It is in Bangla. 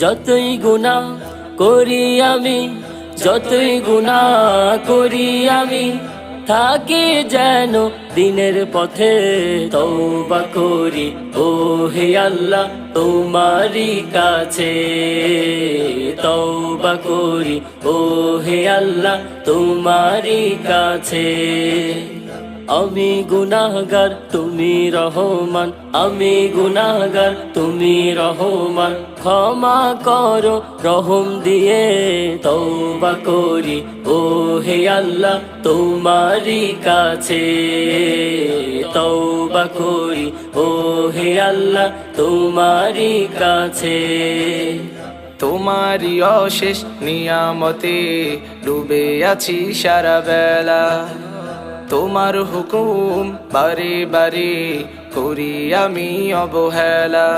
যতই গুনাহ করি আমি, যতই গুনাহ করি আমি, থাকি যেন দিনের পথে তওবা করি ও হে আল্লাহ তোমারই কাছে, তওবা করি ও হে আল্লাহ তোমারই কাছে। আমি গুনাহগার তুমি রহমান, আমি গুনাহগার তুমি রহমান, ক্ষমা করো রহম দিয়ে তওবা করি ও হে আল্লাহ তোমারই কাছে, তওবা করি ও হে আল্লাহ তোমারই কাছে। তোমারই অশেষ নিয়ামতে ডুবে আছি সারা বেলা, তোমার হুকুম বারে বারে করি আমি অবহেলা।